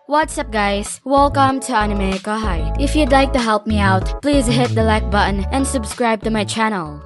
What's up guys? Welcome to AnimeKouhai. If you'd like to help me out, please hit the like button and subscribe to my channel.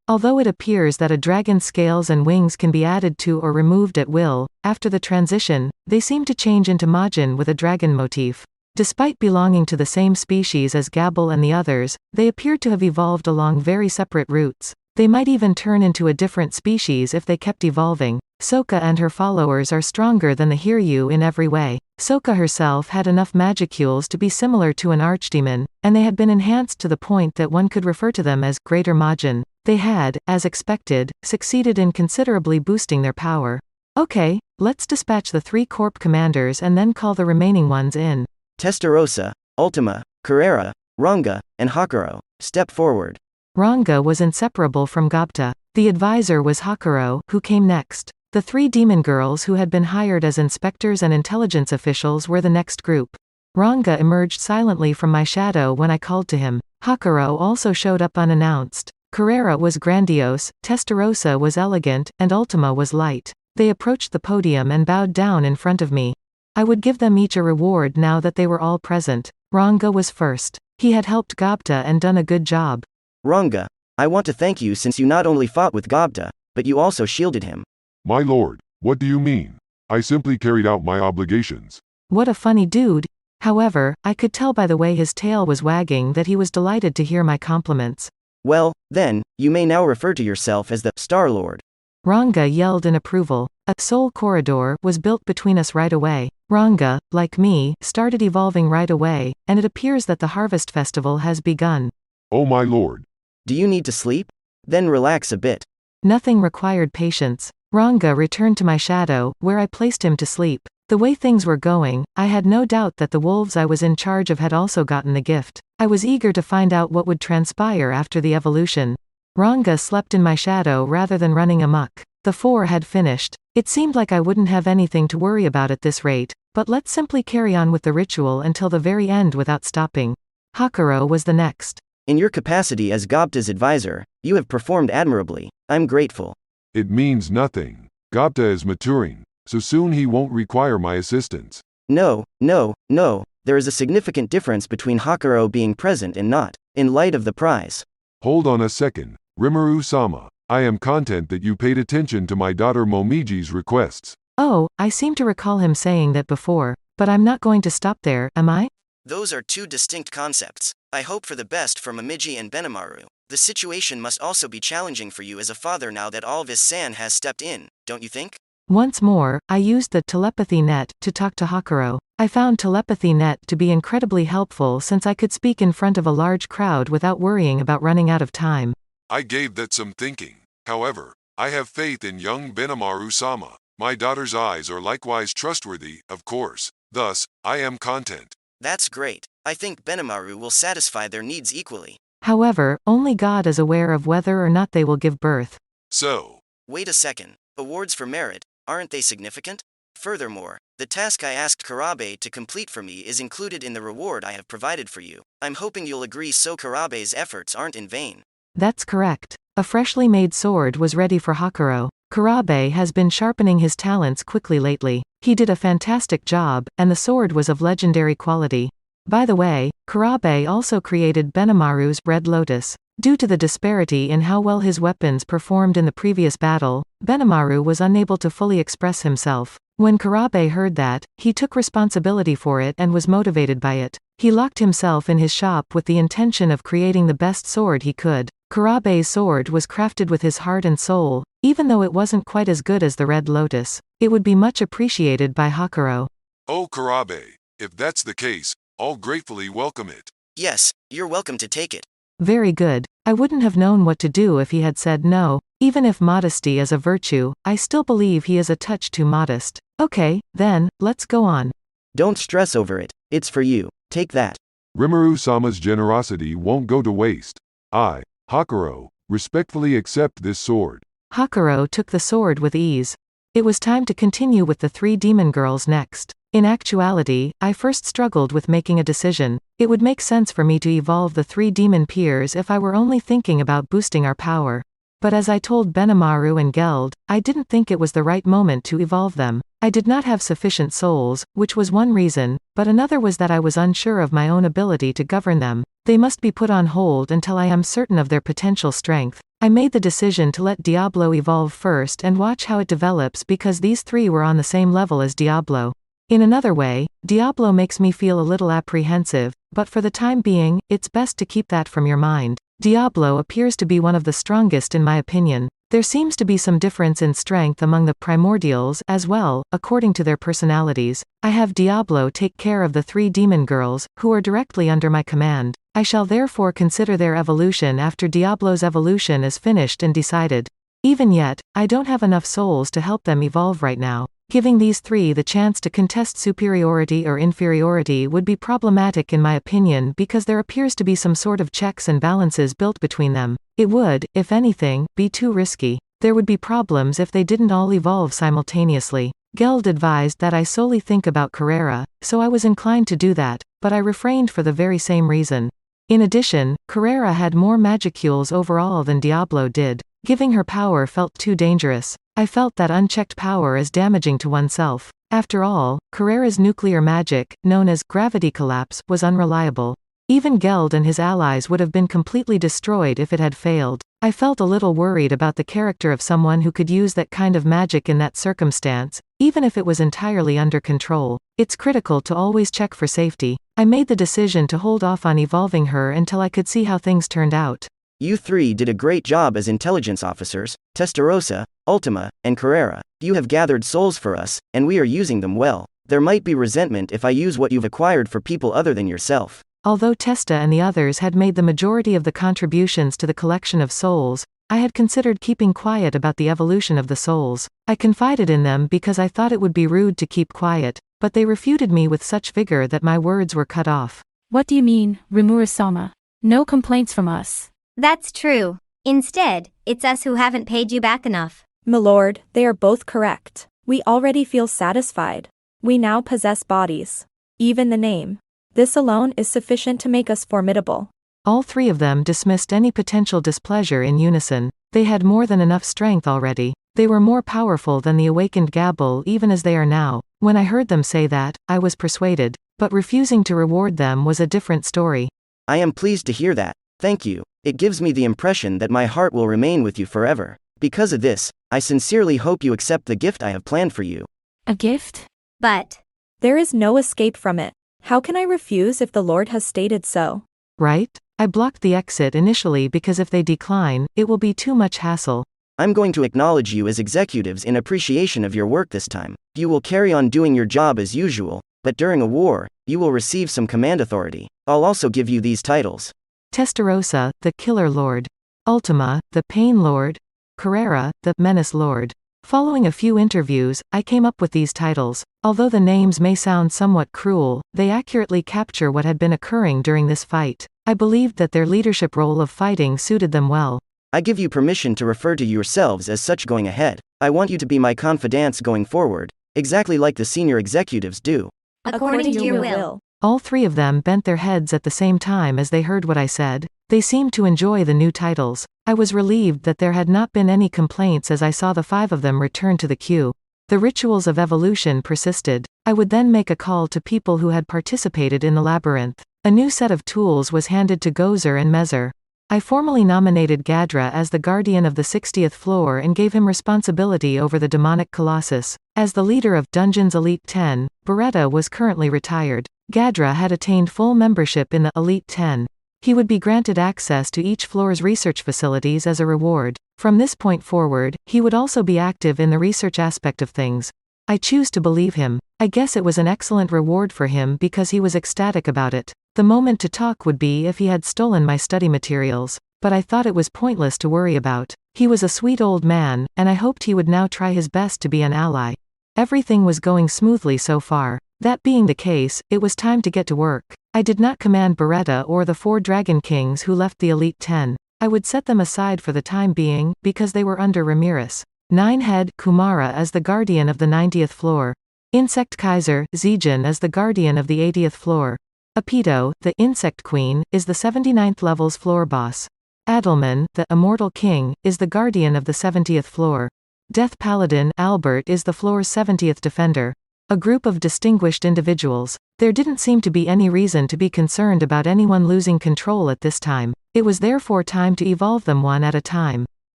Although it appears that a dragon's scales and wings can be added to or removed at will, after the transition, they seem to change into Majin with a dragon motif. Despite belonging to the same species as Gabble and the others, they appear to have evolved along very separate routes. They might even turn into a different species if they kept evolving. Sokka and her followers are stronger than the Hiryu in every way. Sokka herself had enough magicules to be similar to an archdemon, and they had been enhanced to the point that one could refer to them as Greater Majin. They had, as expected, succeeded in considerably boosting their power. Okay, let's dispatch the 3 corp commanders and then call the remaining ones in. Testarossa, Ultima, Carrera, Ranga, and Hakuro, step forward. Ranga was inseparable from Gobta. The advisor was Hakuro, who came next. The 3 demon girls who had been hired as inspectors and intelligence officials were the next group. Ranga emerged silently from my shadow when I called to him. Hakuro also showed up unannounced. Carrera was grandiose, Testarossa was elegant, and Ultima was light. They approached the podium and bowed down in front of me. I would give them each a reward now that they were all present. Ranga was first. He had helped Gobta and done a good job. Ranga, I want to thank you since you not only fought with Gobta, but you also shielded him. My lord, what do you mean? I simply carried out my obligations. What a funny dude. However, I could tell by the way his tail was wagging that he was delighted to hear my compliments. Well, then, you may now refer to yourself as the Star-Lord. Ranga yelled in approval. A soul corridor was built between us right away. Ranga, like me, started evolving right away, and it appears that the Harvest Festival has begun. Oh my lord. Do you need to sleep? Then relax a bit. Nothing required patience. Ranga returned to my shadow, where I placed him to sleep. The way things were going, I had no doubt that the wolves I was in charge of had also gotten the gift. I was eager to find out what would transpire after the evolution. Ranga slept in my shadow rather than running amok. The 4 had finished. It seemed like I wouldn't have anything to worry about at this rate, but let's simply carry on with the ritual until the very end without stopping. Hakuro was the next. In your capacity as Gobta's advisor, you have performed admirably. I'm grateful. It means nothing. Gobta is maturing, so soon he won't require my assistance. No, there is a significant difference between Hakuro being present and not, in light of the prize. Hold on a second, Rimuru-sama. I am content that you paid attention to my daughter Momiji's requests. Oh, I seem to recall him saying that before, but I'm not going to stop there, am I? Those are 2 distinct concepts. I hope for the best for Momiji and Benimaru. The situation must also be challenging for you as a father now that Alvis-san has stepped in, don't you think? Once more, I used the telepathy net to talk to Hakuro. I found telepathy net to be incredibly helpful since I could speak in front of a large crowd without worrying about running out of time. I gave that some thinking. However, I have faith in young Benimaru-sama. My daughter's eyes are likewise trustworthy, of course. Thus, I am content. That's great. I think Benimaru will satisfy their needs equally. However, only God is aware of whether or not they will give birth. So, Wait a second. Awards for merit, aren't they significant? Furthermore, the task I asked Karabe to complete for me is included in the reward I have provided for you. I'm hoping you'll agree so Karabe's efforts aren't in vain. That's correct. A freshly made sword was ready for Hakuro. Karabe has been sharpening his talents quickly lately. He did a fantastic job, and the sword was of legendary quality. By the way, Karabe also created Benimaru's Red Lotus. Due to the disparity in how well his weapons performed in the previous battle, Benimaru was unable to fully express himself. When Karabe heard that, he took responsibility for it and was motivated by it. He locked himself in his shop with the intention of creating the best sword he could. Karabe's sword was crafted with his heart and soul, even though it wasn't quite as good as the Red Lotus. It would be much appreciated by Hakuro. oh Karabe, if that's the case, I'll gratefully welcome it. Yes, you're welcome to take it. Very good. I wouldn't have known what to do if he had said no. Even if modesty is a virtue, I still believe he is a touch too modest. Okay, then, let's go on. Don't stress over it. It's for you. Take that. Rimuru-sama's generosity won't go to waste. I, Hakuro, respectfully accept this sword. Hakuro took the sword with ease. It was time to continue with the 3 demon girls next. In actuality, I first struggled with making a decision. It would make sense for me to evolve the 3 demon peers if I were only thinking about boosting our power. But as I told Benimaru and Geld, I didn't think it was the right moment to evolve them. I did not have sufficient souls, which was one reason, but another was that I was unsure of my own ability to govern them. They must be put on hold until I am certain of their potential strength. I made the decision to let Diablo evolve first and watch how it develops because these three were on the same level as Diablo. In another way, Diablo makes me feel a little apprehensive, but for the time being, it's best to keep that from your mind. Diablo appears to be one of the strongest in my opinion. There seems to be some difference in strength among the primordials as well, according to their personalities. I have Diablo take care of the 3 demon girls, who are directly under my command. I shall therefore consider their evolution after Diablo's evolution is finished and decided. Even yet, I don't have enough souls to help them evolve right now. Giving these 3 the chance to contest superiority or inferiority would be problematic in my opinion because there appears to be some sort of checks and balances built between them. It would, if anything, be too risky. There would be problems if they didn't all evolve simultaneously. Geld advised that I solely think about Carrera, so I was inclined to do that, but I refrained for the very same reason. In addition, Carrera had more magicules overall than Diablo did. Giving her power felt too dangerous. I felt that unchecked power is damaging to oneself. After all, Carrera's nuclear magic, known as gravity collapse, was unreliable. Even Geld and his allies would have been completely destroyed if it had failed. I felt a little worried about the character of someone who could use that kind of magic in that circumstance, even if it was entirely under control. It's critical to always check for safety. I made the decision to hold off on evolving her until I could see how things turned out. You 3 did a great job as intelligence officers, Testarossa, Ultima, and Carrera. You have gathered souls for us, and we are using them well. There might be resentment if I use what you've acquired for people other than yourself. Although Testa and the others had made the majority of the contributions to the collection of souls, I had considered keeping quiet about the evolution of the souls. I confided in them because I thought it would be rude to keep quiet, but they refuted me with such vigor that my words were cut off. What do you mean, Rimuru-sama? No complaints from us. That's true. Instead, it's us who haven't paid you back enough. Milord, they are both correct. We already feel satisfied. We now possess bodies. Even the name. This alone is sufficient to make us formidable. All 3 of them dismissed any potential displeasure in unison. They had more than enough strength already. They were more powerful than the awakened Gabble even as they are now. When I heard them say that, I was persuaded. But refusing to reward them was a different story. I am pleased to hear that. Thank you. It gives me the impression that my heart will remain with you forever. Because of this, I sincerely hope you accept the gift I have planned for you. A gift? But there is no escape from it. How can I refuse if the Lord has stated so? Right? I blocked the exit initially because if they decline, it will be too much hassle. I'm going to acknowledge you as executives in appreciation of your work this time. You will carry on doing your job as usual, but during a war, you will receive some command authority. I'll also give you these titles. Testarossa, the Killer Lord. Ultima, the Pain Lord. Carrera, the Menace Lord. Following a few interviews, I came up with these titles. Although the names may sound somewhat cruel, they accurately capture what had been occurring during this fight. I believed that their leadership role of fighting suited them well. I give you permission to refer to yourselves as such going ahead. I want you to be my confidants going forward, exactly like the senior executives do. according to your will. All 3 of them bent their heads at the same time as they heard what I said. They seemed to enjoy the new titles. I was relieved that there had not been any complaints as I saw the 5 of them return to the queue. The rituals of evolution persisted. I would then make a call to people who had participated in the labyrinth. A new set of tools was handed to Gozer and Mezer. I formally nominated Gadra as the guardian of the 60th floor and gave him responsibility over the demonic colossus. As the leader of Dungeons Elite 10, Beretta was currently retired. Gadra had attained full membership in the Elite 10. He would be granted access to each floor's research facilities as a reward. From this point forward, he would also be active in the research aspect of things. I choose to believe him. I guess it was an excellent reward for him because he was ecstatic about it. The moment to talk would be if he had stolen my study materials, but I thought it was pointless to worry about. He was a sweet old man, and I hoped he would now try his best to be an ally. Everything was going smoothly so far. That being the case, it was time to get to work. I did not command Beretta or the 4 Dragon Kings who left the Elite 10. I would set them aside for the time being, because they were under Ramirez. 9-head Kumara as the guardian of the 90th floor. Insect Kaiser Zijin as the guardian of the 80th floor. Apito, the Insect Queen, is the 79th level's floor boss. Adelman, the Immortal King, is the guardian of the 70th floor. Death Paladin Albert is the floor's 70th defender. A group of distinguished individuals. There didn't seem to be any reason to be concerned about anyone losing control at this time. It was therefore time to evolve them one at a time.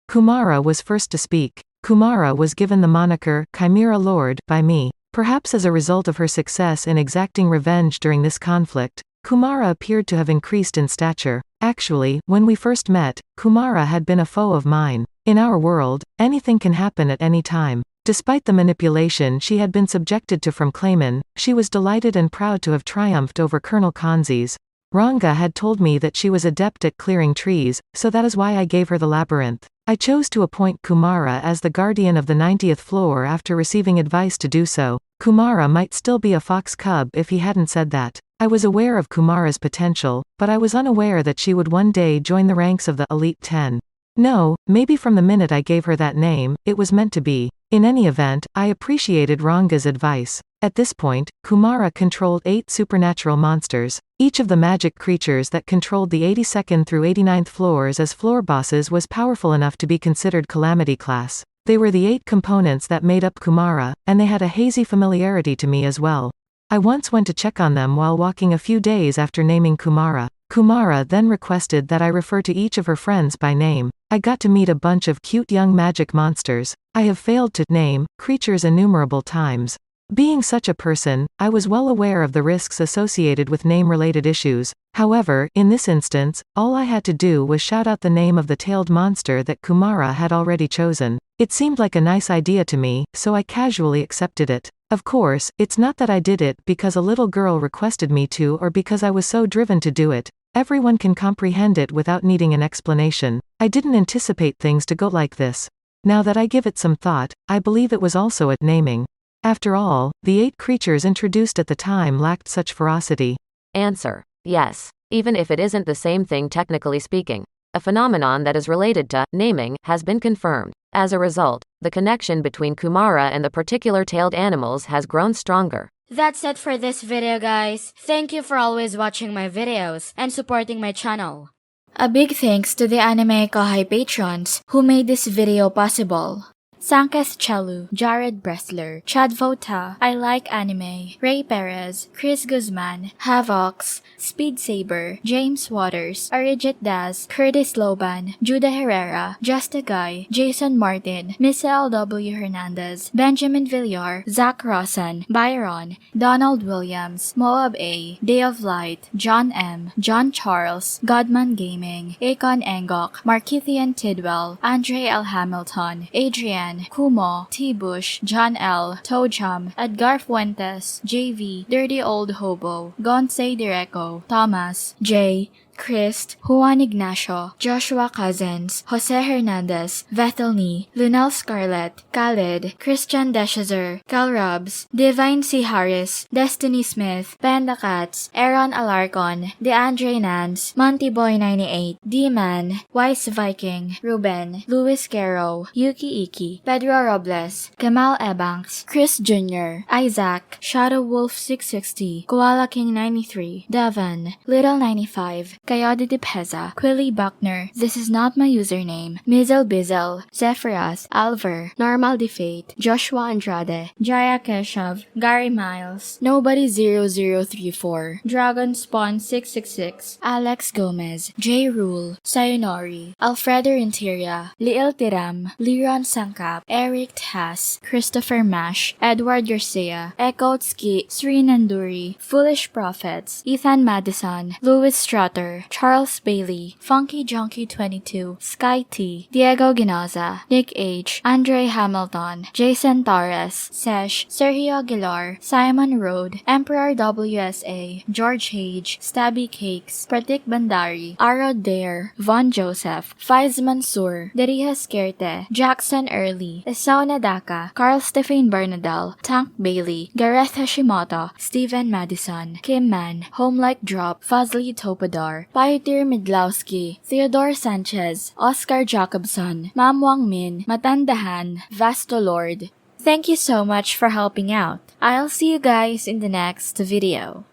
Kumara was first to speak. Kumara was given the moniker, Chimera Lord, by me. Perhaps as a result of her success in exacting revenge during this conflict, Kumara appeared to have increased in stature. Actually, when we first met, Kumara had been a foe of mine. In our world, anything can happen at any time. Despite the manipulation she had been subjected to from Clayman, she was delighted and proud to have triumphed over Colonel Kanzi's. Ranga had told me that she was adept at clearing trees, so that is why I gave her the labyrinth. I chose to appoint Kumara as the guardian of the 90th floor after receiving advice to do so. Kumara might still be a fox cub if he hadn't said that. I was aware of Kumara's potential, but I was unaware that she would one day join the ranks of the Elite 10. No, maybe from the minute I gave her that name, it was meant to be. In any event, I appreciated Ranga's advice. At this point, Kumara controlled 8 supernatural monsters. Each of the magic creatures that controlled the 82nd through 89th floors as floor bosses was powerful enough to be considered calamity class. They were the 8 components that made up Kumara, and they had a hazy familiarity to me as well. I once went to check on them while walking a few days after naming Kumara. Kumara then requested that I refer to each of her friends by name. I got to meet a bunch of cute young magic monsters. I have failed to name creatures innumerable times. Being such a person, I was well aware of the risks associated with name-related issues. However, in this instance, all I had to do was shout out the name of the tailed monster that Kumara had already chosen. It seemed like a nice idea to me, so I casually accepted it. Of course, it's not that I did it because a little girl requested me to or because I was so driven to do it. Everyone can comprehend it without needing an explanation. I didn't anticipate things to go like this. Now that I give it some thought, I believe it was also a naming. After all, the 8 creatures introduced at the time lacked such ferocity. Answer: yes, even if it isn't the same thing technically speaking. A phenomenon that is related to naming has been confirmed. As a result, the connection between Kumara and the particular tailed animals has grown stronger. That's it for this video, guys. Thank you for always watching my videos and supporting my channel. A big thanks to the AnimeKouhai patrons who made this video possible. Sanketh Chalu, Jared Bressler, Chad Vota, I Like Anime, Ray Perez, Chris Guzman, Havox, Speed Saber, James Waters, Arijit Das, Curtis Loban, Judah Herrera, Justa Guy, Jason Martin, Miss L.W. Hernandez, Benjamin Villar, Zach Rossan, Byron, Donald Williams, Moab A, Day of Light, John M, John Charles, Godman Gaming, Akon Engok, Markithian Tidwell, Andre L. Hamilton, Adrian, Kumo, T-Bush, John L, Tojam, Edgar Fuentes, JV, Dirty Old Hobo, Gonse Direco, Thomas, J, Christ, Juan Ignacio, Joshua Cousins, Jose Hernandez, Vethelny, Lunel Scarlett, Khaled, Christian Deshazer, Cal Robs, Divine C. Harris, Destiny Smith, Panda Cats, Aaron Alarcon, DeAndre Nance, Monty Boy 98, D-Man, Wise Viking, Ruben, Luis Caro, Yuki Iki, Pedro Robles, Kamal Ebanks, Chris Jr., Isaac, Shadow Wolf 660, Koala King 93, Devon, Little 95, Coyote de Peza, Quilly Buckner, This Is Not My Username, Mizel Bizel, Zephyros, Alver, Normal Defate, Joshua Andrade, Jaya Keshav, Gary Miles, Nobody 0034, Dragon Spawn 666, Alex Gomez, J. Rule, Sayonori, Alfredo Renteria, Liel Tiram, Liron Sangkap, Eric Tass, Christopher Mash, Edward Garcia, Ekotski, Sri Nanduri, Foolish Prophets, Ethan Madison, Louis Strutter, Charles Bailey, Funky Junkie 22, Sky T, Diego Ginoza, Nick H, Andre Hamilton, Jason Torres, Sesh, Sergio Aguilar, Simon Road, Emperor WSA, George Hage, Stabby Cakes, Pratik Bandari, Arod Dare, Von Joseph, Faiz Mansour, Deriha Skerte, Jackson Early, Esau Nadaka, Carl Stephen Bernadal, Tank Bailey, Gareth Hashimoto, Steven Madison, Kim Man, Homelike Drop, Fazli Topador, Pioneer Midlowski, Theodore Sanchez, Oscar Jacobson, Mam Wang Min, Matandahan, Vasto Lord. Thank you so much for helping out. I'll see you guys in the next video.